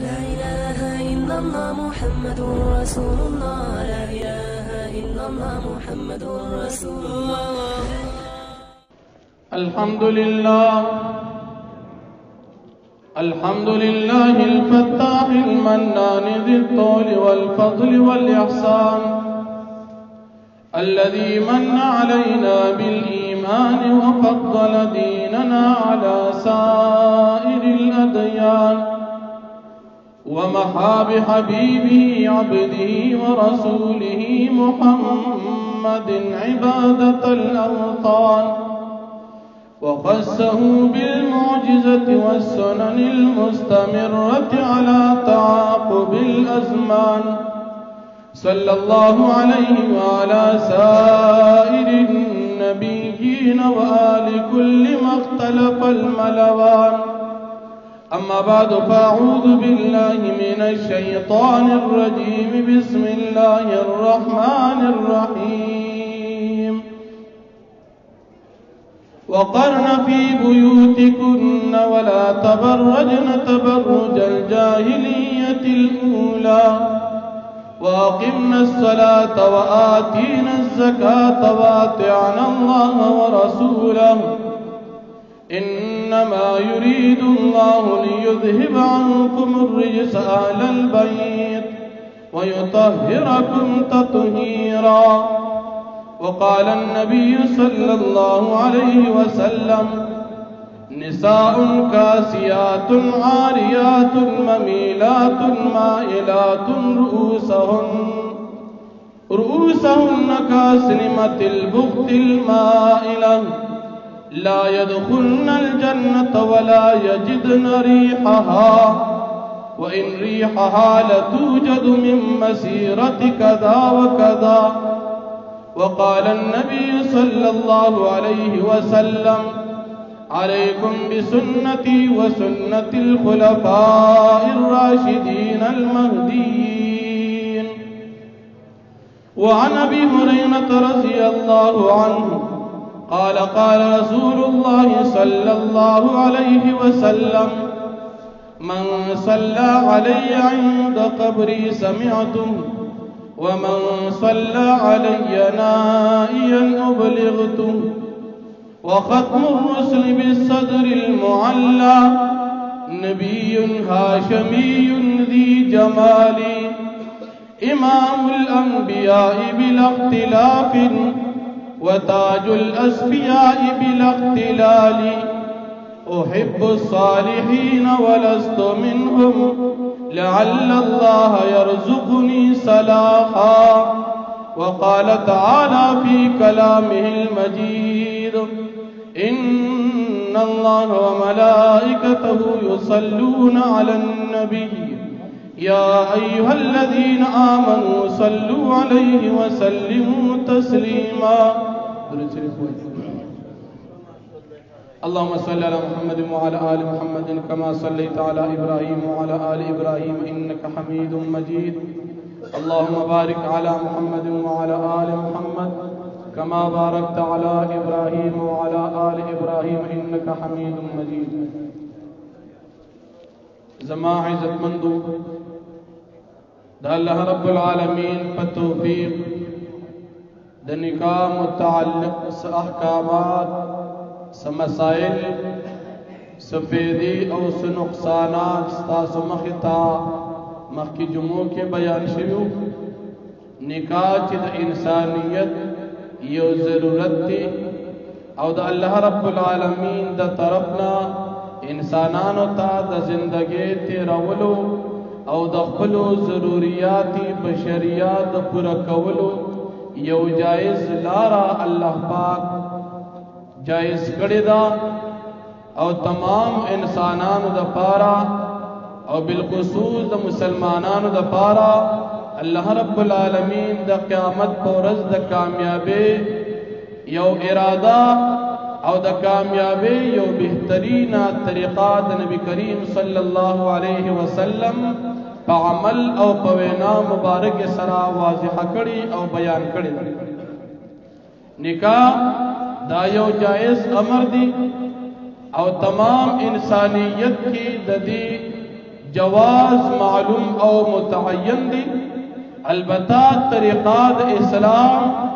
لا إله إلا الله محمد رسول الله. لا إله إلا الله محمد رسول الله. الحمد لله الحمد لله الفتاح المنان ذي الطول والفضل والإحسان الذي من علينا بالإيمان وفضل ديننا على سائر الأديان ومحى بحبيبه عبده ورسوله محمد عبادة الأوطان وخصه بالمعجزة والسنن المستمرة على تعاقب الأزمان صلى الله عليه وعلى سائر النبيين وآل كل ما اختلف الملوان. أما بعد فأعوذ بالله من الشيطان الرجيم. بسم الله الرحمن الرحيم. وقرن في بيوتكن ولا تبرجن تبرج الجاهلية الأولى وأقمنا الصلاة وآتينا الزكاة وأطعنا الله ورسوله إنما يريد الله ليذهب عنكم الرجس أهل البيت ويطهركم تطهيرا. وقال النبي صلى الله عليه وسلم نساء كاسيات عاريات مميلات مائلات رؤوسهن كاسنمة البخت المائلة لا يدخلن الجنة ولا يجدن ريحها وإن ريحها لتوجد من مسيرة كذا وكذا. وقال النبي صلى الله عليه وسلم عليكم بسنتي وسنة الخلفاء الراشدين المهديين. وعن أبي هريرة رضي الله عنه قال قال رسول الله صلى الله عليه وسلم من صلى علي عند قبري سمعته ومن صلى علي نائيا أبلغته. وختم الرسل بالصدر المعلى نبي هاشمي ذي جمال إمام الأنبياء بلا اختلاف وتاج الأسفياء بلا اختلال. أحب الصالحين ولست منهم لعل الله يرزقني صلاحا. وقال تعالى في كلامه المجيد إن الله وملائكته يصلون على النبي يا أيها الذين آمنوا صلوا عليه وسلموا تسليما. اللهم صل على محمد وعلى آل محمد كما صليت على إبراهيم وعلى آل إبراهيم إنك حميد مجيد. اللهم بارك على محمد وعلى آل محمد كما باركت على إبراهيم وعلى آل إبراهيم إنك حميد مجيد. زما عزت مندو دا اللہ رب العالمین پتوفیق دا نکاح متعلق احکامات سمسائل سفیدی او سنقصانات ستاسو مخطا مخی جمعوں کے بیان شویو. نکاح چی دا انسانیت یو ضرورت دی او دا اللہ رب العالمین دا طرفنا انسانانو تا دا زندگی تیرولو او دا خپلو ضروریاتی بشریات پورا کولو یو جائز لارا اللہ پاک جائز کردی دا او تمام انسانانو دا پارا او بالخصوص دا مسلمانانو دا پارا اللہ رب العالمین دا قیامت پورز دا کامیابی یو ارادہ او دا کامیابی یو بہترین طریقات نبی کریم صلی اللہ علیہ وسلم پا عمل او پوینا مبارک سرا واضح کری او بیان کری. نکاح دا یو جائز امر دی او تمام انسانیت کی ددی جواز معلوم او متعین دی البتہ طریقہ د اسلام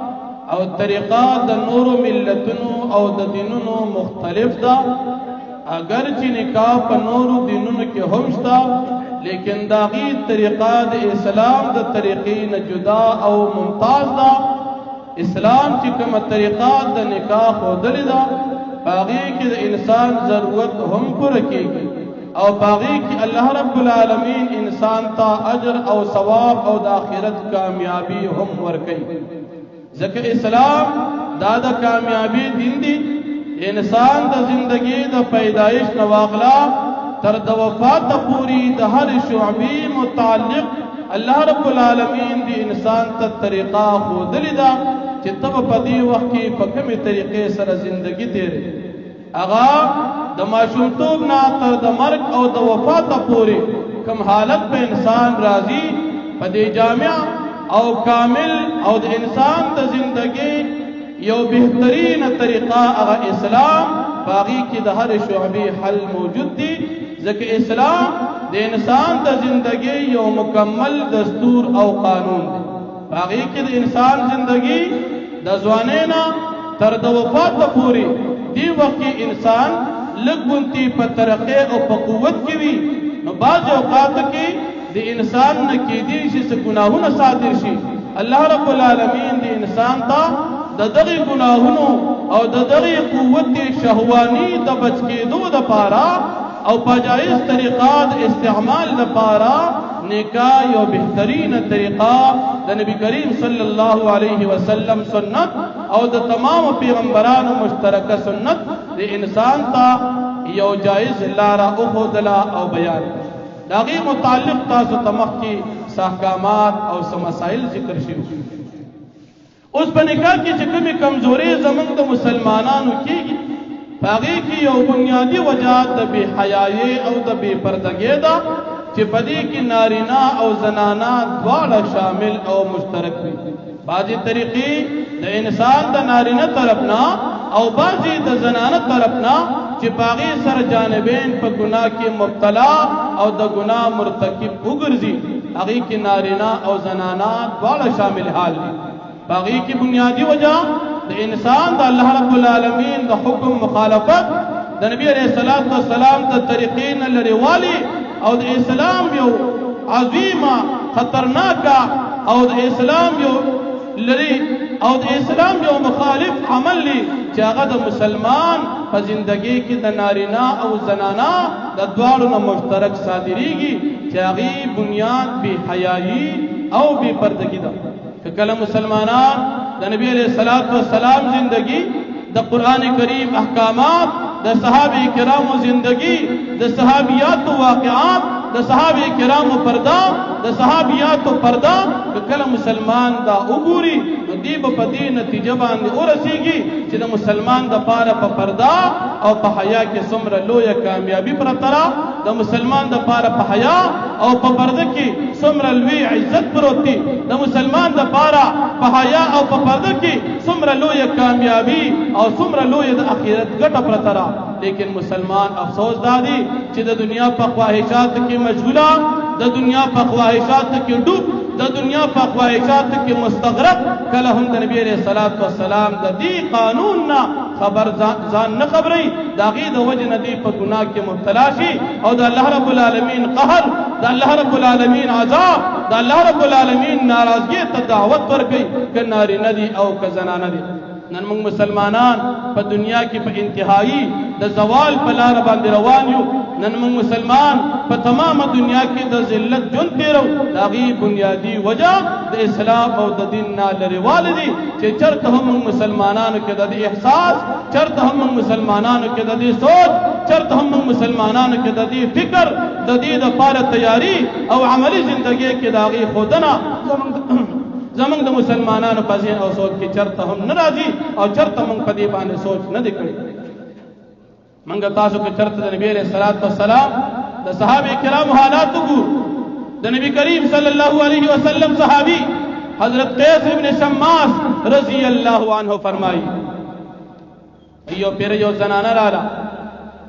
او طریقہ د نور ملتونو او د دینونو مختلف دا اگر چې نکاح په نورو دینونو کې هم شته لیکن داغي طریقہ د اسلام د طریقې نه جدا او ممتاز دا اسلام چې کومه طریقہ د نکاح خودلې دا باغی کې د انسان ضرورت هم پوره کیږي او باغی کې الله رب العالمین انسان ته اجر او ثواب او د آخرت کامیابی هم ورکړي ځکه اسلام دا د کامیابی دین دی انسان د زندگی د پیدایش نواغلا تر د وفات پوری د هر شعبی متعلق الله رب العالمین دی انسان ته طریقہ خودلی دا چې تب په دې وخت کې په کومه طریقې سره زندگی تیرې اغا د ماشومتوب نه تر د مرګ او د وفات پوری کوم حالت په انسان راضی په دې جامع او کامل او د انسان د زندگی یو بهترین طریقہ اغا اسلام باغی کی د هر شعبی حل موجود دی ځکه اسلام د انسان د زندگی یو مکمل دستور او قانون دی باغی کی د انسان زندگی د ځوانینا تر د وفات پوری دی وخت انسان لګونتی په ترقه او په قوت کې وي نو بعض اوقات کې د انسان نه کېدی چې ګناهونه صادر شي الله رب العالمین د انسان ته د دغه ګناهونو او د دغه قوت شهوانی د بچ کېدو د پاره او پجایز طریقہ د استعمال د پاره نکاح یو بهترین طریقہ د نبی کریم صلی الله علیه وسلم سنت او د تمام پیغمبرانو مشترکه سنت د انسان ته یو جایز لارا او خدلا او بیان داغي متعلق تاسو تمخ کی احکامات او مسائل ذکر شي اوس په نکاح کې چې کومې کمزوري زمونږ د مسلمانانو کېږي هغې کې یو بنیادی وجہ د بې حیایي او د بې پردګۍ ده چې په دې کې نارینه او زنانه دواړه شامل او مشترک وي بعضې طریقې د انسان د نارینه طرف نه او بعضې د زنانه طرف نه چې په هغې سره جانبین په ګناه کې مبتلا او د ګناه مرتکب وګرځي هغې کې نارینه او زنانه دواړه شامل حال دي باغی کی بنیادی وجہ د انسان د الله رب العالمین د حکم مخالفت د نبی علیہ الصلوۃ والسلام د طریقین لروالی او د اسلام یو عظیمه خطرناک او د اسلام یو لری او د اسلام یو مخالف عمل لی چې هغه د مسلمان په زندگی کې د نارینه او زنانه د دواړو نه مشترک صادریږي چې هغه بنیاد بی حیايي او بی پردگی ده کله مسلمانان د نبی علیہ الصلوۃ والسلام زندگی د قرآن کریم احکامات د صحابه کرامو زندگی د صحابیات واقعات د صحابه کرامو پردا د صحابیات پردا کله مسلمان دا وګوري نو دی په دې نتیجه باندې ورسیږي چې د مسلمان د پاره په پردا او په حیا کې څومره لویه کامیابی پرته د مسلمان د پاره په حیا او په پرده کې څومره لوی عزت پروت دی د مسلمان د پاره په حیا او په پرده کې څومره لویه کامیابی او څومره لویه د آخرت ګټه پرته لیکن مسلمان افسوس دادی چې د دنیا په خواهشات کې مشغوله د دنیا په خواهشات کې ډوب د دنیا په خواهشات کې مستغرق کله هم د نبی علیہ الصلوۃ والسلام د دې قانون نه خبر ځان نه خبري داغي د وجه نه دی په ګناه کې مبتلا شي او د الله رب العالمین قهر د الله رب العالمین عذاب د الله رب العالمین ناراضگی ته دعوت ورکړي ک نارینه دي او ک زنانه دي نن موږ مسلمانان په دنیا کې په انتهایی د زوال په لار باندې روان یو نن موږ مسلمان په تمامه دنیا کې د ذلت جون تیرو داغي بنیادی وجہ د اسلام او د دین نه لري والدي چې چرته هم مسلمانانو کې د احساس چرته هم مسلمانانو کې د سوچ چرته هم مسلمانانو کې د فکر د دې د لپاره تیاری او عملی ژوندۍ کې داغي خودنه زمنګ د مسلمانانو په ذهن او سوچ کې چرته هم ناراضي او چرته موږ په دې باندې سوچ نه دی کړی موږ تاسو په چرته د نبی عليه الصلاه والسلام د صحابه کرام حالات وګورو د نبی کریم صلی الله علیه وسلم صحابي حضرت قیس ابن شماس رضی الله عنه فرمایي یو پیر یو زنانه رااله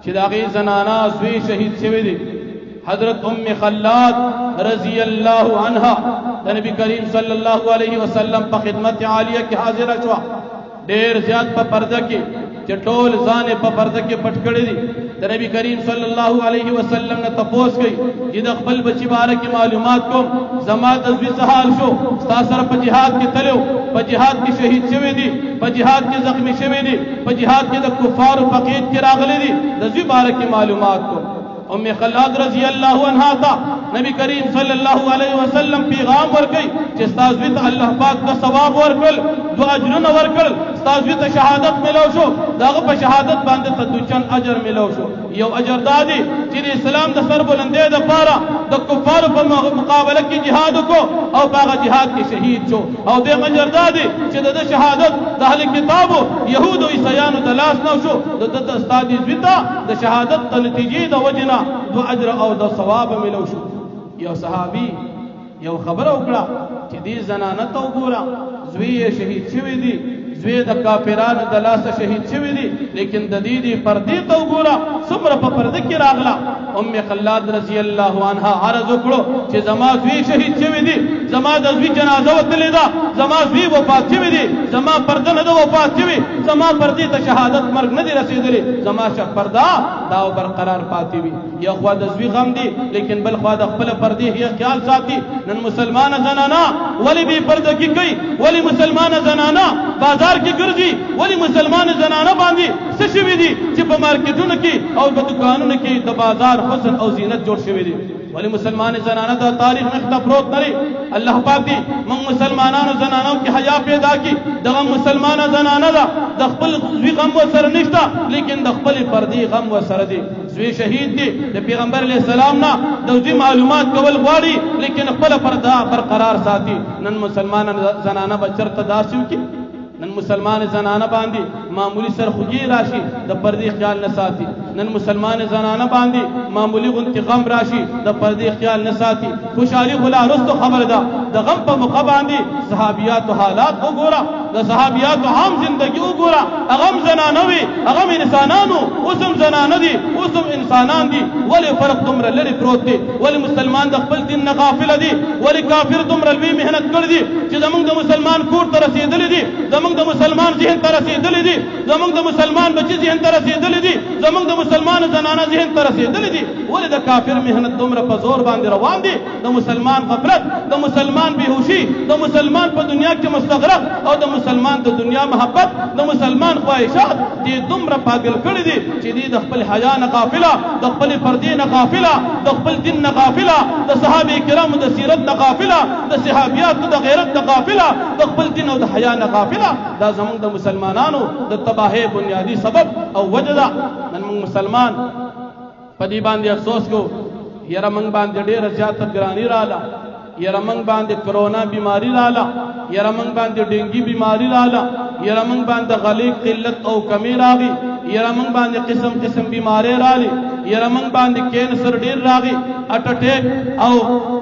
چې داغي زنانه زوی شهید شوی دی हजरत उम्मे खल्लाद रजी अल्लाह अन्हा नबी करीम सल्लल्लाहु अलैहि वसल्लम पर खिदमत आलिया के हाजिर अचवा ढेर ज्यादा पर पर्दा की चटोल जाने पर पर्दा के पटकड़ी दी नबी करीम सल्लल्लाहु अलैहि वसल्लम ने तपोस गई जिद अकबल बची बारे की मालूमात को जमात अजवी सहाल शो सासर पर जिहाद के तलो पर जिहाद की शहीद शवे दी पर जिहाद के जख्मी शवे दी पर जिहाद के कुफार फकीद के रागले दी अजवी बारे की मालूमात को उम्मे खल्लाद रजी अल्लाह अन्हा था नबी करीम सल्लल्लाहु अलैहि वसल्लम पैगाम वर्कई कि ताज़वित अल्लाह पाक का सवाब वर्कल दो अजर वर्कल ताज़वित शहादत मिलो शो दाग पर शहादत बांधे तदुचन अजर मिलो शो यो अजर दादी जिन इस्लाम द सर बुलंदे द पारा द कुफार पर मुकाबला की जिहाद को और पागा जिहाद के शहीद शो और दे अजर दादी कि द शहादत द अहले किताब यहूद और ईसाईयान दलास न शो द ताज़वित विता द शहादत द नतीजे द वजना दो अजर और द सवाब मिलो शो यो सहाबी यो खबर उकड़ा कि दी जनाना तो गोरा जुई शहीद शवी दी जुई द काफिरान दलास शहीद शवी दी लेकिन ददीदी पर्दी तो गोरा सुमर पर पर्दे की रागला उम्मे खल्लाद रजी अल्लाह अन्हा अर्ज उकड़ो कि जमा जुई शहीद शवी दी जमा दजवी जनाजा वतलेदा जमा जुई वफात शवी दी जमा पर्दा न वफात शवी जमा पर्दी त शहादत मर्ग न दी रसीदली जमा शक पर्दा दाव बरकरार पाती भी या ख्वा दजवी गम दी लेकिन बल ख्वा दखल पर्दी ये ख्याल साथी नन मुसलमान जनाना वली भी पर्दा की कई वली मुसलमान जनाना बाजार की गर्जी वली मुसलमान जनाना बांधी सशवी दी चिप मार्केटों की और दुकानों की द बाजार हुस्न और जीनत जोड़ शवी दी वली मुसलमान जनाना दा तारीख में खतफरोत नरी अल्लाह पाक दी मंग मुसलमानान जनानों की हया पैदा की दगम मुसलमान जनाना दा दखल ज़वी गम व सर निश्ता लेकिन दखल पर्दी गम व सर दी ज़वी शहीद दी द पैगंबर अलैहि सलाम ना दवजी मालूमात कवल वाड़ी लेकिन खपल पर्दा बरकरार साथी नन मुसलमान जनाना बचर तदासु की नन मुसलमान जनाना बांधी मामूली सर खुगी राशि द पर्दी ख्याल न साथी नन मुसलमान जनाना बांधी मामूली इंतकाम राशि द पर्दी ख्याल न साथी खुशहाली खुला रुस्त खबर दा द गम पर मुका बांधी सहाबियात हालात को गोरा द सहाबियात आम जिंदगी को गोरा अगम जनानवी अगम इंसानानु उसम जनाना दी उसम इंसानान दी वली फर्क तुमरा लड़ी प्रोत दी वली मुसलमान द खपल दिन न गाफिल दी वली काफिर तुमरा भी मेहनत कर दी कि जमंग द मुसलमान कोर तरसीदली दी जमंग द मुसलमान जहन तरसीदली दी जमंग द मुसलमान बच्ची जहन तरसीदली दी जमंग द मुसलमान जनाना जहन तरसीदली दी वली द काफिर मेहनत तुमरा पर जोर बांधे रवान दी द मुसलमान गफलत द मुसलमान बेहोशी द मुसलमान पर दुनिया के मुस्तगरक और द मुसलमान द दुनिया मोहब्बत द मुसलमान ख्वाहिशात दी तुमरा पागल कर दी चिदी द खपल हया न काफिला द खपल फर्दी न काफिला द खपल दिन न काफिला द सहाबे किराम द सीरत न काफिला द सहाबियात द गैरत न काफिला द खपल दिन और द हया न काफिला दा जमंग द मुसलमानानो द तबाहे बुनियादी सबब और वजदा नन मुसलमान पदी बांधे अफसोस को यरा मंग बांधे ढेर ज्यादा गिरानी राला यरा मंग बांधे कोरोना बीमारी राला यरा मंग बांधे डेंगी बीमारी राला यरा मंग बांधे गली किल्लत और कमी रागी यरा मंग बांधे किस्म किस्म बीमारे राली यरा मंग बांधे कैंसर ढेर रागी हार्ट अटैक और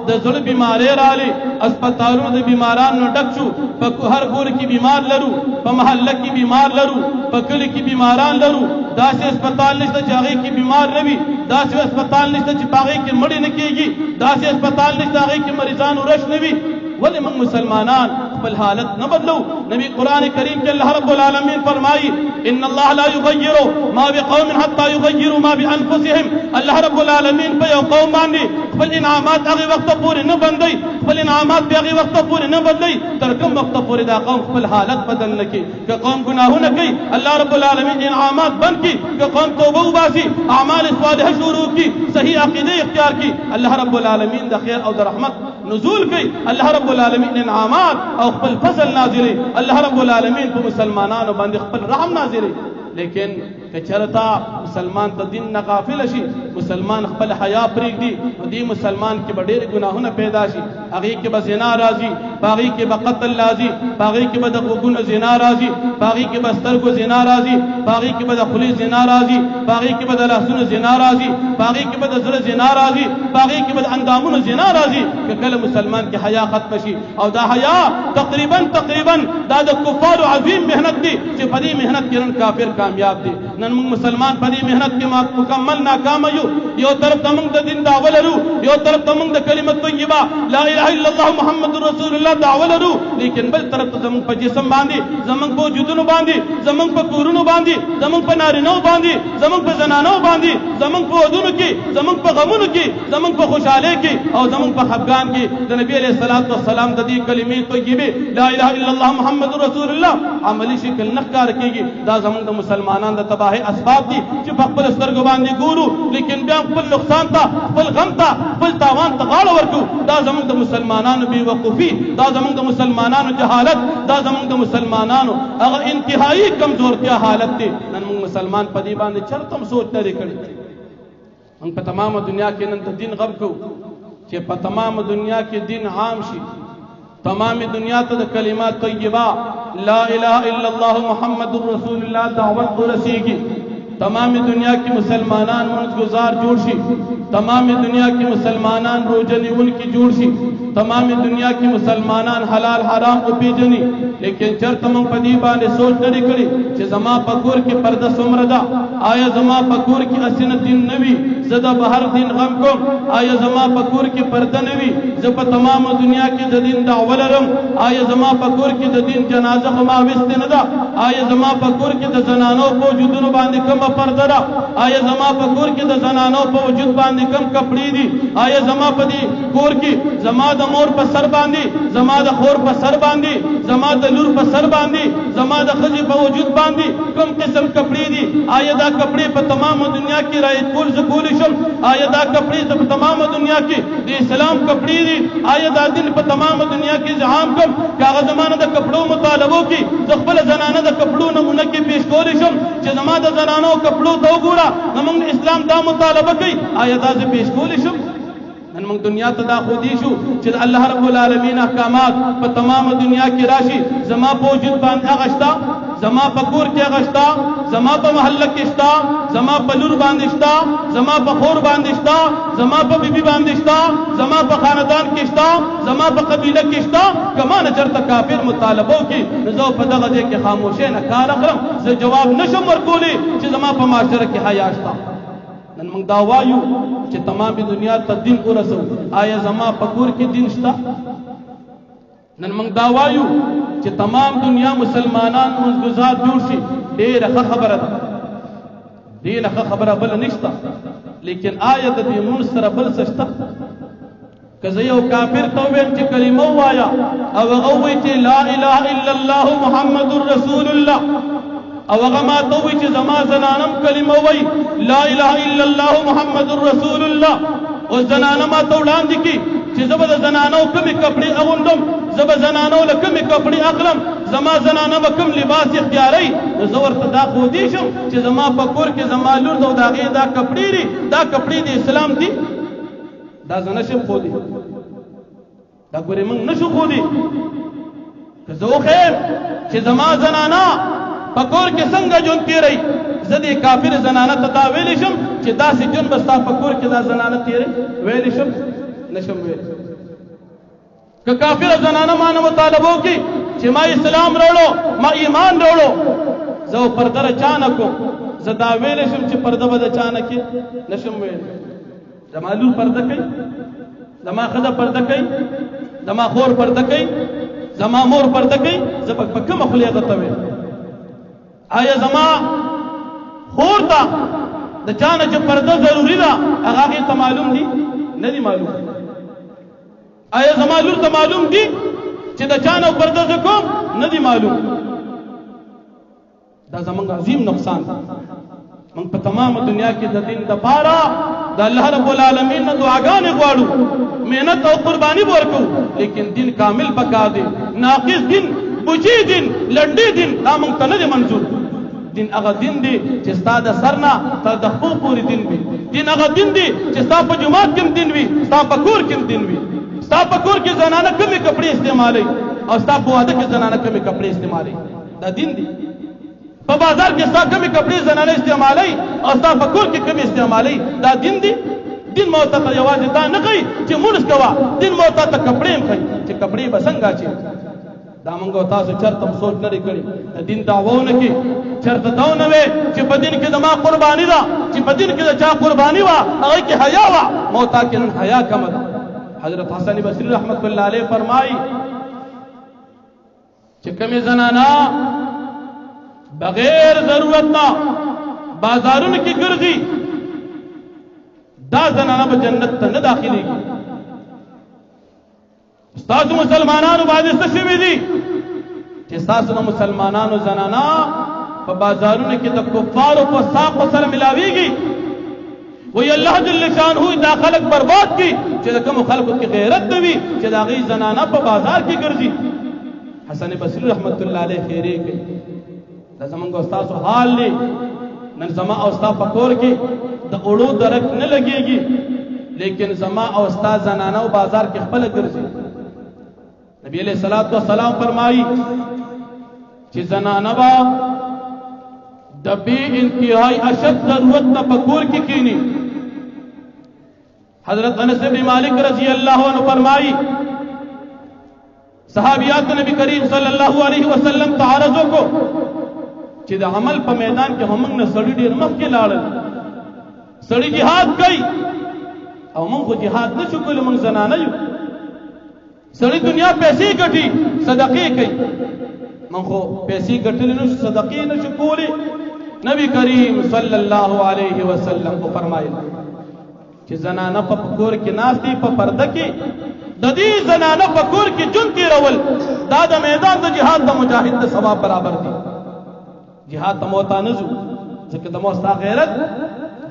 द जुल बीमारे राली अस्पतालों द बीमारान न डकचू प हर गोर की बीमार लरू प महल्ला की बीमार लरू पकली की बीमारान लरू दास अस्पताल निश्चित जागे की बीमार रवि दास अस्पताल निश्चित चिपागे की मड़ी न कीगी दास अस्पताल निश्चित जागे की मरीजान उरश नवी वली मंग मुसलमानान खपल हालत न बदलो नबी कुरान करीम के अल्लाह रब्बुल आलमीन फरमाई इन्नल्लाह ला युगय्यिरु मा बिकौमिन हत्ता युगय्यिरु मा बिअनफुसिहिम अल्लाह रब्बुल आलमीन पे कौम बांधी खपल इनामात आगे वक्त पूरे न बंदई खपल इनामात पे आगे वक्त पूरे न बदलई तरकम वक्त पूरे दा कौम खपल हालत बदल न की के कौम गुनाहों न की अल्लाह रब्बुल आलमीन इनामात बंद की के कौम तौबा उबासी अमाल सालिह शुरू की सही अकीदे इख्तियार की अल्लाह रब्बुल आलमीन द खैर और रहमत नुज़ूल की अल्लाह रब्बुल आलमीन इनामात और खपल फजल नाज़िली अल्लाह रब्बुल आलमीन को मुसलमानान बंद खपल रहम नाज़िली लेकिन कचरता मुसलमान तो दिन न काफिल शी मुसलमान खपल हया प्रीक दी दी मुसलमान के बडेर गुनाहों न पैदा शी अगी के बजना राजी बागी के बकतल लाजी बागी के बद गुन जिना राजी बागी के बस्तर को जिना राजी बागी के बद खुली जिना राजी बागी के बद लहसुन जिना राजी बागी के बद जुल जिना राजी बागी के बद अंदामुन जिना राजी कि कल मुसलमान के हया खत्म शी और दा हया तकरीबन दा द कुफार अजीम मेहनत दी कि बड़ी मेहनत किरण काफिर कामयाब दी नन मुसलमान पदी پدی محنت کې مکمل ناکام یو یو طرف تمنګ د دین دعوه لرو یو طرف تمنګ د کلمت طیبه لا اله الا الله محمد رسول الله دعوه لرو لیکن بل طرف زمنګ په جسم باندې زمنګ په وجودونو باندې زمنګ په کورونو باندې زمنګ په نارینو باندې زمنګ په زنانو باندې زمنګ په ودونو کې زمنګ په غمونو کې زمنګ په خوشاله کې او زمنګ په خفګان کې د نبی علیہ الصلوۃ والسلام د دې کلمې طیبه لا اله الا الله محمد رسول الله عملی شکل نخکار کیږي دا زمنګ د مسلمانانو د تباہی اسباب دي چې په خپل سترګو باندې ګورو لیکن بیا خپل نقصان ته خپل غم ته خپل تاوان ته غاړه ورکو دا زموږ د مسلمانانو بې وقوفي دا زموږ د مسلمانانو جهالت دا زموږ د مسلمانانو هغه انتهایی کمزورتیا حالت دی نن موږ مسلمان په دې باندې چرته هم سوچ نه دی کړی موږ په تمامه دنیا کې نن د دین غم کوو چې په تمامه دنیا کې دین عام شي تمام دنیا ته د کلمات طیبه لا اله الا الله محمد رسول الله دعوت ورسیږي تمام دنیا کی مسلمانان منزگزار جوڑ شی تمام دنیا کی مسلمانان روجنی ان کی جوڑ شی تمام دنیا کی مسلمانان حلال حرام کو پیجنی لیکن چرت من پدی باندې سوچ نہ کړي چې زما پکور کې پرده سمردا آیا زما پکور کې اسن دین نوی زدا بهر دین غم کوم آیا زما پکور کې پرده نوی زپ تمام دنیا کې د دین دعوه لرم آیا زما پکور کې د دین جنازه ما وست نه دا آیا زما پکور کې د زنانو په وجودونو باندې کوم پرده را آیا زما پکور کې د زنانو په وجود باندې کوم کپڑے دي آیا زما په دې کور کې زما د مور په سر باندې زما د خور په سر باندې زما د لور په سر باندې زما د خځې په وجود باندې کوم قسم کپڑے دي آیا دا کپڑے په تمام دنیا کې رایت کول زکول شم آیا دا کپڑے په تمام دنیا کې د اسلام کپڑے دي آیا دا دین په تمام دنیا کې ځام کوم کاغه زمانه د کپڑو مطالبو کې خپل زنانه د کپڑو نمونه کې پیش کول شم چې زما د زنانو کپڑو ته وګوره زمونږ اسلام دا مطالبه کوي آیا دا زه پیش کول شم نن موږ دنیا ته دا خو دی شو چې الله رب العالمین احکامات په تمام دنیا کې راشي زما په وجود باندې اغشتا زما په کور کې اغشتا زما په محله کې شتا زما په لور باندې شتا زما په خور باندې شتا زما په بیبي باندې شتا زما په خاندان کې شتا زما په قبیله کې شتا کما نه چرته کافر مطالبو کې زه په دغه ځای کې خاموشه نه کار اخلم زه جواب نشم ورکولی چې زما په معاشره کې حیا شتا نن موږ دا وایو چې تمامي دنیا ته دین ورسو آیا زما په کور کې دین شتا نن موږ دا وایو چې تمام دنیا مسلمانان منزگزار جوړ شي ډېره ښه خبره ده ډېره ښه خبره بل نشته لیکن آیا د دې مونږ سره بل څه شته که زه یو کافر ته ووایم چې کلمه ووایه او هغه ووایي چې لا اله الا الله محمد رسول الله او هغه ما ته وایي چې زما زنانم کلمه وایي لا اله الا الله محمد رسول الله او زنانه ما ته وړاندې کړي چې زه به د زنانو کومې کپړې اغوندم زه به زنانو له کومې کپړې اخلم زما زنانه به کوم لباس اختیاروي نو زه ورته دا ښودی شم چې زما په کور کې زما لور ده او د هغې دا کپړې دي دا کپړې د اسلام دي دا زه نشم ښودی دا ګورې موږ نشو ښودی که زه وښیم چې زما زنانه په کور کې څنګه ژوند تېروي زه دې کافر زنانه ته دا ویلی شم چې داسې ژوند به ستا په کور کې دا زنانه تېروي ویلی شم نشم ویلی که کافر زنانه ما نه مطالبه وکړي چې ما اسلام راوړو ما ایمان راوړو زه پرده له چا نه کوم زه دا ویلی شم چې پرده به د چا نه کړي نشم ویلی زما لور پرده کوي زما ښځه پرده کوي زما خور پرده کوي زما مور پرده کوي زه په کومه خولې هغه ته ویم آیا زما خور ته د چا نه چې پرده ضروري ده هغه هغې ته معلوم دي نه دي معلوم آیا زما لور ته معلوم دي چې د چا نه پرده زه کوم نه دي معلوم دا زموږ عظیم نقصان ده موږ په تمامه دنیا کې د دین دپاره د الله رب العالمین نه دعاګانې غواړو محنت او قرباني به ورکوو لیکن دین کامل پکار دی ناقص دین بوچی دین لنډی دین دا موږ ته نه دی منظور دین هغه دین دی چې ستا د سر نه تر د خپو پورې دین وي دین هغه دین دی چې ستا په جومات کې هم دین وي ستا په کور کې هم دین وي ستا په کور کې زنانه کومې کپړې استعمالوي او ستا په واده کې زنانه کومې کپړې استعمالوي دا دین دی په بازار کې ستا کومې کپړې زنانه استعمالوي او ستا په کور کې کومې استعمالوي دا دین دی دین مو ته یوازې دا نه ښایي چې مونځ کوه دین مو ته کپړې هم ښایي چې کپړې به څنګه اچوي دا منگو تاسو چرتم سوچ نری کری دا دین دعوونه کی چرت داونوے چی پا دین کی دا ما قربانی دا چی پا دین کی دا چا قربانی وا اگئی کی حیا وا موتا کی نن حیا کم دا حضرت حسن بصری رحمت اللہ علیہ فرمائی چی کمی زنانا بغیر ضرورتنا بازارون کی گرزی دا زنانا با جنت تا نداخلی گی استاسو مسلمانانو باید استشوی دی چی استاسو مسلمانانو زنانا پا بازارون کی دا کفارو پا ساق و سر ملاوی گی وی اللہ جل شان ہوئی دا خلق برباد کی چی دا کم خلقو کی غیرت دوی چی دا غی زنانا پا بازار کی گرزی حسن بصری رحمت اللہ علیہ خیرے گئی دا زمانگو استاسو حال لی نن زمان اوستا پکور کی دا اڑو درک نہ لگے گی لیکن زمان اوستا زنانا و بازار کی خپل گرزی نبی علیہ السلام فرمائی چی زنانا با دبی انتہائی اشد ضرورت نہ پکور کی کینی حضرت انس بن مالک رضی اللہ عنہ فرمائی صحابیات نبی کریم صلی اللہ علیہ وسلم تعارضوں کو چی دا عمل پا میدان کے ہمنگ نے سڑی دیر مخ کے لاڑل سڑی جہاد گئی او من کو جہاد نہ شکل من زنانا یو سڑی دنیا پیسی گٹی صدقی گئی من کو پیسی گٹی نش صدقی نہ شکولی نبی کریم صلی اللہ علیہ وسلم کو فرمائے کہ زنانہ پا پکور کی ناس دی پا پردہ کی ددی زنانہ پکور کی جن کی رول دادا میدان دا جہاد دا مجاہد دا ثواب برابر دی جہاد تا موتا نزو ذکر دا موستا غیرت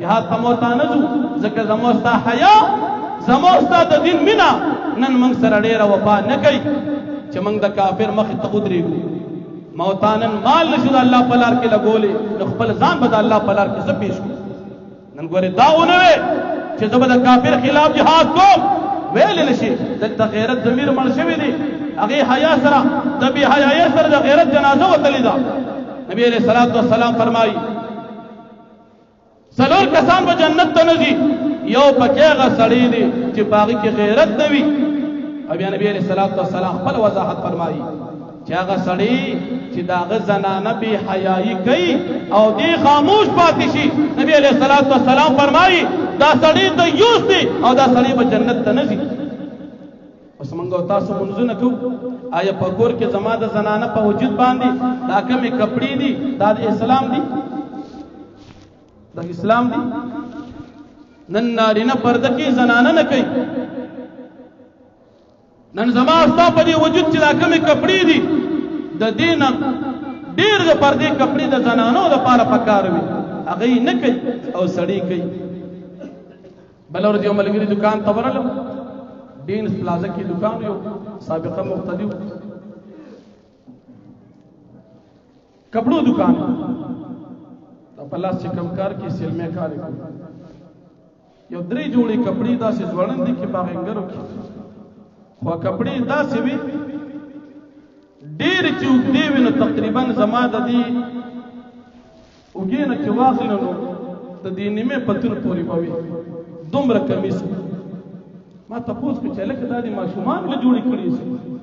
جہاد تا موتا نزو ذکر دا موستا حیا زموستا دا دین منا نن منگ سر اڑیر وفا نکی چھ منگ دا کافر مخی تقود ریگو موتانن مال نشد اللہ پلار کے لگولے نخپل زان بدا اللہ پلار کے سب پیش کو نن گوری داؤنوے چھ زبدا کافر خلاف جہاد کو ویلی نشی دلتا غیرت ضمیر مرشوی دی اگی حیا سرا دبی حیا سر دا غیرت جنازہ و تلیدہ نبی علیہ السلام فرمائی سلور کسان با جنت تنزی یو پکیغا سڑی دی چی باغی کی غیرت دوی اب یا نبی علیہ السلام پل وضاحت فرمائی چی آغا سڑی چی داغ زنانہ بی حیائی کئی او دی خاموش پاتی شی نبی علیہ السلام فرمائی دا سڑی دیوس دی او دا سڑی با جنت تنزی اس منگو تاسو منزو نکو آیا پکور کے زمان دا زنانہ پا وجود باندی دا کمی کپڑی دی دا اسلام دی دا اسلام دی نن نارینا پردکی زنانہ نکی نن زمان استا پا دی وجود چی دا کمی کپڑی دی دا دینا دیر دا پردی کپڑی دا زنانو دا پارا پکاروی اگئی نکی او سڑی کئی بلو رضی ملگری دکان تبرلو دین پلازا کی دکان یو سابقہ مقتدی کپڑو دکان پلاس چکم کار کی سلمے کاری یو دری جوڑی کپڑی دا سی زورن دی کی باغنگرو کی خواہ کپڑی دا سی وی دیر چوک دیوی نو تقریباً زمان دا دی اگین چواخی نو دا دی نیمے پتن پوری باوی دومر کمیس ما تپوس کو چلک دا دی معشومان میں جوڑی کری سی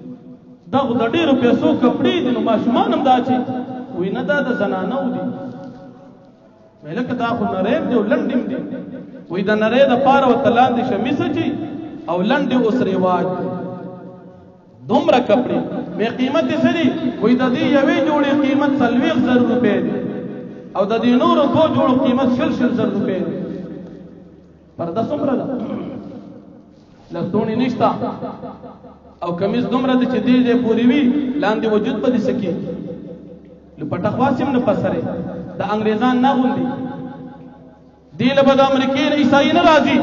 دا خود دیرو پیسو کپڑی دی نو معشومان ہم دا چی وی ندا دا زنانو دی ملک دا خود نریب دی و لنڈیم دی وی دا نرے دا پارا و تلان دی شمیس چی او لنڈی اس رواج دی دومر کپڑی میں قیمت دی سری وی دا دی یوی جوڑی قیمت 30,000 روپے دی او دا دی نور دو جوڑو قیمت 60,000 روپے دی پردہ سمرہ دا لستونی نشتا او کمیز دومره د چې دی پوری وی لاندې وجود په دې سکی لپټه خاصم نه پسره د انګريزان نه غوندي دی له د امریکای عیسائی نه راځي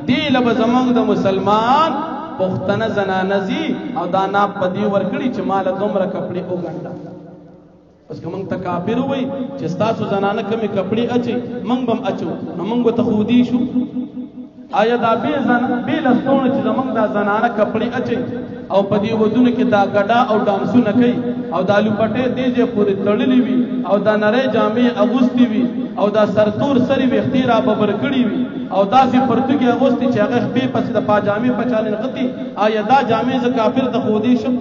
دی له زمنګ د مسلمان پختنه زنانزي او دا نا پدی ورکړي چې مال دومره کپڑے او ګنده اوس کوم تکابر وای چې تاسو زنانه کمی کپڑے اچي منګ بم اچو نو منګ ته خودي شو آیا دا بی لستون چې زمنګ دا زنانه کپڑے اچي او پدی ودونه کې دا ګډا او ډانسونه کوي او دا لپټه دیجه پوری تړلې وي او دا نری جامې اغوستي وي او دا سرتور سری وختي را ببر کړی وي او دا سي پرتګي اغوستي چې هغه به پس د پاجامې پچالن غتی آیا دا جامې ز کافر د خودي شو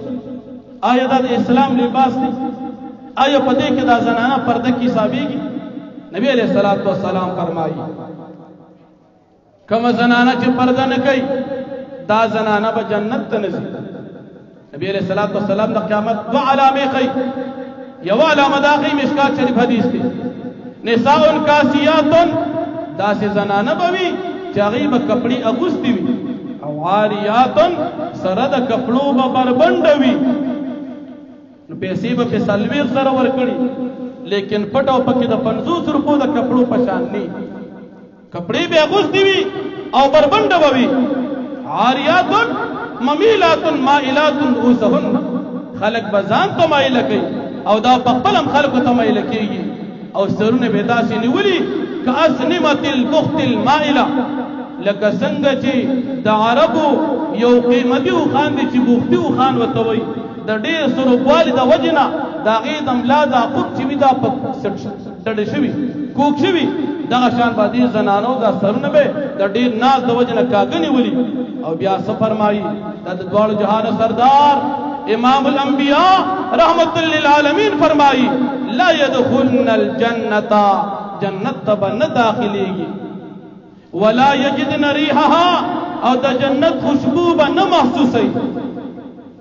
آیا دا اسلام لباس دی؟ آیا پدې کې دا زنانه پرده کی حسابيږي؟ نبی علیہ الصلوۃ والسلام فرمایي کوم زنانه چې پرده نه کوي دا زنانه به جنت ته نځي. نبی علیہ الصلوۃ والسلام د قیامت دو علامې کوي. یو علامه دا کوي مشکات شریف حدیث کې نساء کاسیات داسې زنانه به وي چې هغې به کپړې اغوستې وي او عاریات سره د کپړو به بربنډه وي نو پیسې به په 40 زره ورکړي لیکن پټ او پکې د 50 روپو د کپړو په شان نه کپړې به اغوستې وي او بربنډه به وي. عاریات ممیلات مائلات رؤوسهن خلق بزان ته مایل کوي او دا په خپلم خلقو ته مایل کېږي او سرونه به داسې نیولي کأسنمة البخت المائله لکه څنګه چې د عربو یو قیمتي وخان دی چې بوختي وخان ورته وایي د ډېر سروبوالي د وجې نه د هغې د ملا دا قوت چې وي دا په ډډه شوي کوږ شوي دغه شان به دې زنانو دا سرونه به د ډېر ناز د وجې نه کاږه نیولي او بیا څه فرمایي دا د دواړو جهانو سردار امام الانبیاء رحمت للعالمین فرمایي لا يدخلن الجنة جنت تب نه داخليږي ولا يجدن ريحها او د جنت خوشبو به نه محسوسي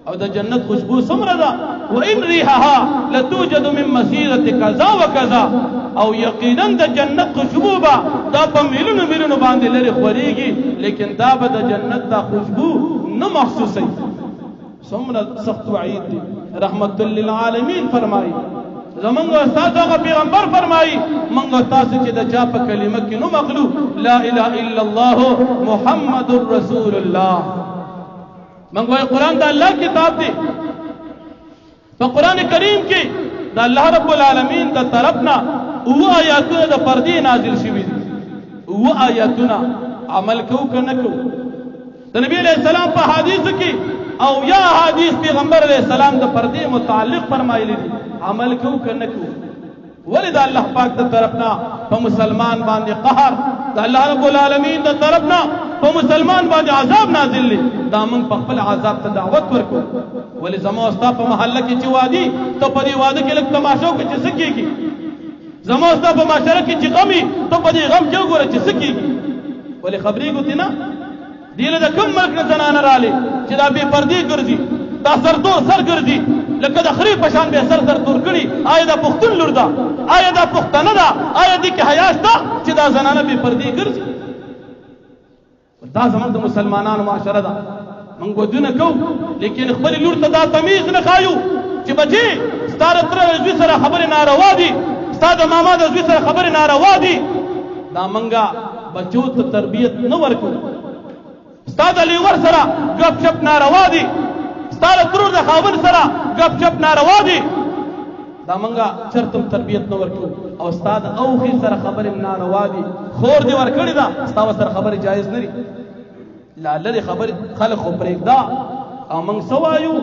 او د جنت خوشبو څومره ده وان ريحها لتوجد من مسيره كذا وكذا او یقینا د جنت خوشبو به دا په میلونو میلونو باندې لري خوريږي لیکن دا به د جنت دا خوشبو نه محسوسي. څومره سخت وعید دی. رحمت للعالمین فرمایي زمونږ استاد هغه پیغمبر فرمایي مونږ تاسو چې د چا په کلمه کې نو مخلو لا اله الا الله محمد رسول الله. مونږ وايي قرآن د الله کتاب دی. په قرآن کریم کې د الله رب العالمین د طرفنا او آیاتونه د پردې نازل شوي دي. او آیاتونه عمل کو کنه کو د نبی علیہ السلام په حدیث کې او یا حدیث پیغمبر علیہ السلام د پردې متعلق فرمایلی دي عمل کو کنه کو ولید الله پاک د طرفنا په مسلمان باندې قهر د الله رب العالمین د طرفنا په مسلمان باندې عذاب نازل دي دا موږ په خپل عذاب ته دعوت ورکو ولی زمو استا په محله کې چې وادي ته په دې واده کې لک تماشو کې چې سکیږي زمو استا په معاشره کې چې غمي ته په دې غم کې وګوره چې سکیږي ولی خبرې ګوتې نه دیله د کوم ملک نه زنانه رالی چې دا بې پردې ګرځي دا سردور سر ګرځي لکه د خرې په شان به سر تور کړي آیا دا پښتون لور ده آیا دا پښتنه ده آیا دې کې حیا شته چې دا زنانه بې پردې ګرځي دا زموږ د مسلمانانو معاشره ده موږ ودونه کوو لیکن خپلې لور ته دا تمیز نه ښایو چې بچې ستا د تره زوی سره خبرې ناروا دي ستا د ماما د زوی سره خبرې ناروا دي دا موږ بچو ته تربیت نه ورکوو ستا د لیور سره ګپ شپ ناروا دي ستا د ترور د خاوند سره ګپ شپ ناروا دي دا موږ چرته تربیت نه ورکوو او ستا د اوښې سره خبرې ناروا دي خور دې ورکړې ده ستا ورسره خبرې جایز نه دي لا لرې خبرې خلک خو پرېږده او موږ څه وایو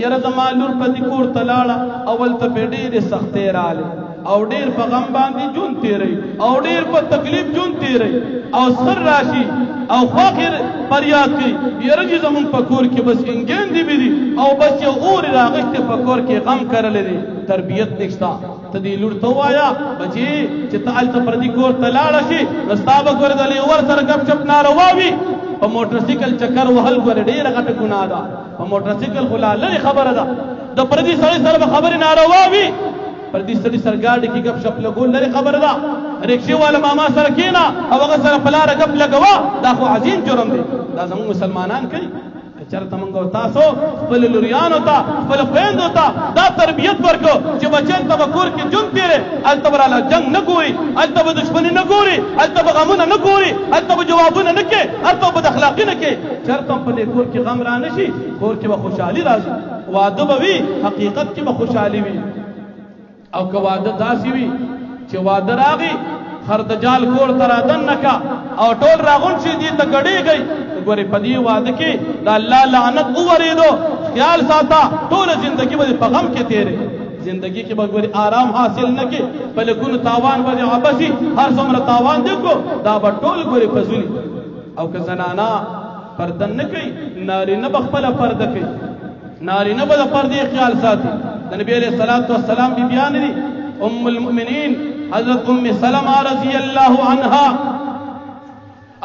یره زما لور په دې کور ته لاړه اول ته پې ډېرې سختۍ راغلې او ډېر په غم باندې ژوند تېروي او ډېر په تکلیف ژوند تېروي او سر راشي او خواخر فریاد کوي یره چې زمونږ په کور کې بس انګیندې مې دي او بس یو اورې راغښتې په کور کې غم کرلی دی تربیت نشته ته دې لور ته ووایه بچې چې ته هلته پردي کور ته لاړه شي نو ستا به ګوره د لیور سره ګپ شپ ناروا وي په موټرسایکل چکر وهل ګوره ډېره غټه ګناه ده په موټرسایکل خو لا لرې خبره ده د پردي سړي سره به خبرې ناروا وي پردي سړي سره ګاډي کې ګپ شپ لګول لرې خبره ده رکشې والا ماما سره کېنه او هغه سره په لاره ګپ لګوه دا خو عظیم جرم دی دا زموږ مسلمانان کوي چرته موږ تاسو خپل لوریانو ته خپل خویندو ته دا تربیت ورکو چې بچیان ته به کور کې ژوند تېرې هلته به راله جنګ نه ګوري هلته به دښمني نه ګوري هلته به غمونه نه ګوري هلته به جوابونه نه کوي هلته به بد اخلاقي نه کوي چرته په دې کور کې غم را نه شي کور کې به خوشحالي راځي واده به وي حقیقت کې به خوشحالي وي او که واده داسې وي چې واده راغی خردجال کور ته رادننه کا او ټول راغون شي دې ته ګډېږئ ګورې په دې واده کې د الله لعنت وورېدو خیال ساته ټوله زندګي به په غم کې تېرې زندگی کې به ګورې آرام حاصل نه کې په لږونو تاوان به دې عبسي هر څومره تاوان دې کو دا به ټول ګورې فضولي او که زنانه پرده نه کوي نارینه به خپله پرده کوي نارینه به د پردې خیال ساتي. د نبی علیہ الصلوۃ والسلام بی بیان دي ام المؤمنین حضرت ام سلمہ رضی اللہ عنہا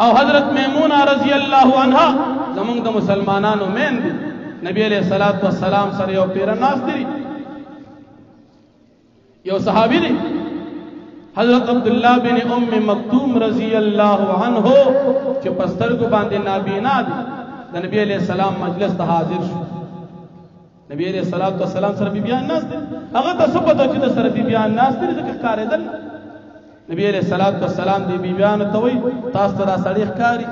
او حضرت میمونہ رضی اللہ عنہا زمونږ د مسلمانانو مین دي. نبی علیہ الصلوۃ والسلام سره یو پیر ناس دي، یو صحابی دی حضرت عبداللہ بن ام مکتوم رضی اللہ عنہ چې پسترګو باندې نابینا دي. د نبی علیہ السلام مجلس ته حاضر شو. نبی علیہ الصلوۃ والسلام سره بیان ناس دي، هغه ته څه پته چې د سره بیان ناس دي ځکه ښکارېدل. نبی علیہ الصلوۃ والسلام دی بیان ته وایي تاسو ته دا سړی ښکاري؟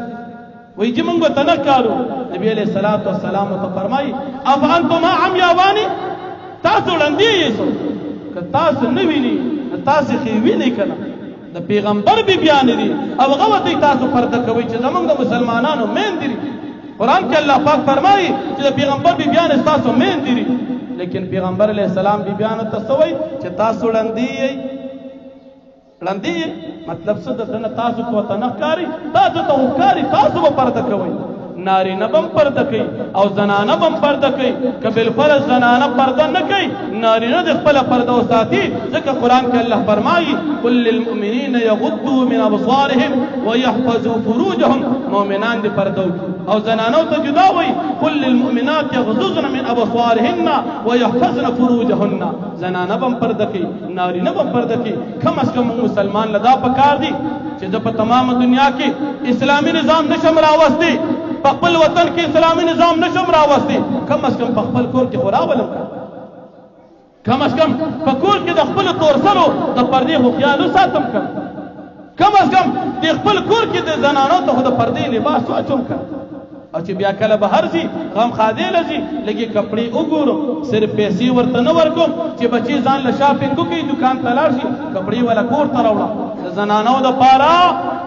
وایي چې موږ ته نه ښکارو. نبی علیہ الصلوۃ والسلام ته فرمایي اف انتم عمیاوانی، تاسو ړندې یې که تاسو نه ویني تاسو خې ویني کنه. د پیغمبر بی بیان دي او هغه وته تاسو پرده کوي چې زمونږ د مسلمانانو مین دي. قرآن کې الله پاک فرمایي چې د پیغمبر بی بیان تاسو مین دي، لیکن پیغمبر علیہ السلام بی بیان تاسو وایي چې تاسو ړندې مطلب څه د تاسو کو ته نه ښکاري، تاسو ته ښکاري، تاسو به پرده کوي. نارینه بم پرده کوي او زنانه بم پرده کوي. که بالفرض زنانه پرده نه کوي نارینه د خپل پرده وساتي، ځکه قرآن کې الله فرمایي قل للمؤمنین یغضوا من ابصارهم ويحفظوا فروجهم. مؤمنان دې پرده وکړي او زنانو ته جدا وایي قل للمؤمنات یغضضن من ابصارهن ويحفظن فروجهن. زنانه بم پرده کوي نارینه بم پرده کوي. کم از کم مسلمان لدا پکار دي چې د په تمام دنیا کې اسلامي نظام نشم راوستي، په خپل وطن کې اسلامي نظام نشم راوستي، کم از کم په خپل کور کې خو راولم، کم از کم په کور کې د خپل تور سرو د پردې خو خیال وساتم، کم از کم د خپل کور کې د زنانو ته خو د پردې لباس واچوم. او چې بیا کله بهر ځي غم خادې لځي لګي کپڑے وګورم، صرف پیسې ورته نه ورکوم چې بچي ځان له شاپینګ کوي دکان ته لاړ شي کپڑے والا کور ته راوړم. د زنانو د پاره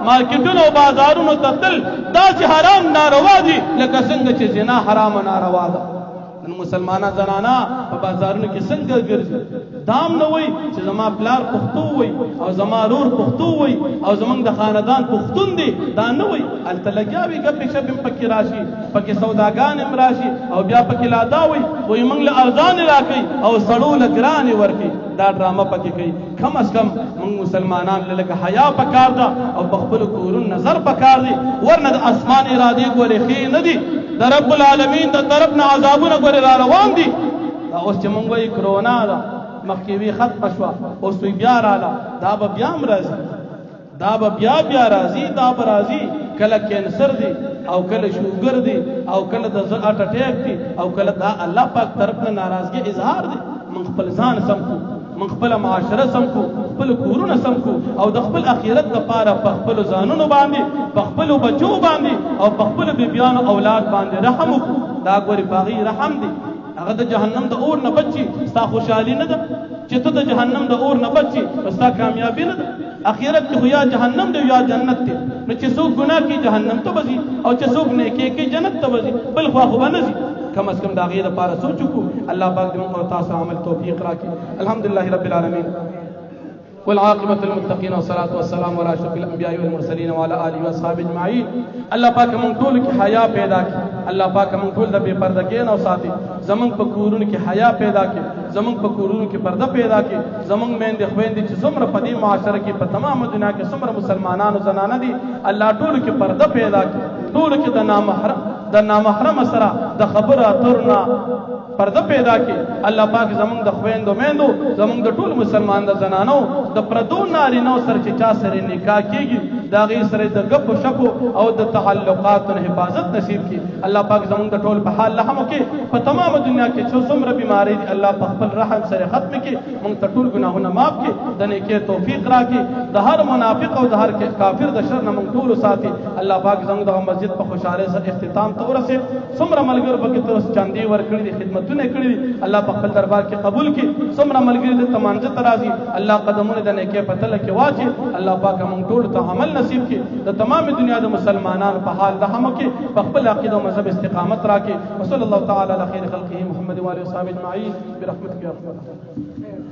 مارکیټونو او بازارونو ته تل داسې حرام ناروا دي لکه څنګه چې زنا حرام ناروا ده. نن مسلمانان زنانا په بازارونو کې څنګه ګرځي؟ دام نه وای چې زما پلار پښتو وای او زما رور پښتو وای او زمونږ د خاندان پښتون دی، دا نه وای. هلته لګیا وي ګپې شپې پکې راشي، پکې سوداګان هم راشي او بیا پکې لادا وای موږ له ارزان راکوي او سړو له ګرانې ورکوي. دا ډرامه پکې کوي. کم از کم موږ مسلمانان لکه حیا پکار ده او په خپلو کورونو نظر پکار دی، ورنه د اسمان ارادې ګورې ښې نه دي، د رب العالمین د طرف نه عذابونه ګورې را روان دي. دا اوس چې موږ وایي کرونا ده مخکې وی ختمه شوه اوس وی بیا راله، دا به بیا هم راځي، دا به بیا راځي، دا به راځي. کله کینسر دی او کله شوګر دی او کله د زړه اټیک دی او کله دا الله پاک طرف نه ناراضګي اظهار دی. موږ خپل ځان سم کو، موږ خپل معاشره سم کو، خپل کورونه سم کو او د خپل اخرت لپاره په خپل ځانونو باندې، په خپل بچو باندې او په خپل بیبیانو اولاد باندې رحم وکړو. دا ګوري باغی رحم دی، هغه د جهنم د اور نه بچي. ستا خوشحالي نه ده چې ته د جهنم د اور نه بچي، ستا کامیابی نه ده. اخرت کې خو یا جهنم دی یا جنت دی، نو چې څوک ګناه کوي جهنم ته بځي او چې څوک نیکي کوي جنت ته بځي، بل خوا خو به نه ځي. کم از کم دا غیر لپاره سوچ وکړو. الله پاک دې موږ او تاسو عمل توفیق راکړي. الحمدلله رب العالمین والعاقبة للمتقين والصلاة والسلام على أشرف الأنبياء والمرسلين وعلى آله وأصحابه أجمعين. الله پاک موږ ټول کې حیا پیدا کړي، الله پاک موږ ټول د بے پردګۍ نه وساتي، زمونږ په کورونو کې حیا پیدا کړي، زمونږ په کورونو کې پرده پیدا کړي، زمونږ میندې خویندې چې څومره په دې معاشره کې په تمام دنیا کې څومره مسلمانانو زنانه دي، الله ټول کې پرده پیدا کړي، ټول کې د نامحرم سره د خبره اترنا پرده پیدا کړي. الله پاک زمونږ د خویندو میندو، زمونږ د ټول مسلمان د زنانو د پردو نارینو سره چې چا سره نکاح کېږي د هغې سره د ګپو شپو او د تعلقاتو نه حفاظت نصیب کړي. الله پاک زمونږ د ټول په حال رحم وکړي. په تمام دنیا کې چې څومره بیمارۍ دي الله په خپل رحم سره ختم کړي، موږ ته ټول ګناهونه معاف کړي، د نیکۍ توفیق راکړي، د هر منافق او د هر کافر د شر نه موږ ټول ساتي. الله پاک زموږ د مسجد په خوشحالۍ سره اختتام ته ورسېد. څومره ملګرو پکې ته اوس چاندې ورکړي دي، خدمتونه یې کړي دي، الله په خپل دربار کې قبول کړي. څومره ملګري دلته مانځه ته راځي، الله قدمونه د نیکۍ په تله کې واچي. الله پاک موږ ټولو ته عمل نصیب کړي، د تمام دنیا د مسلمانانو په حال رحم وکړي، په خپل عقیده او مذهب استقامت راکړي. وصلی الله تعالی علی خیر خلقه محمد و آله و صحبه اجمعین برحمتک یا ارحم الراحمین.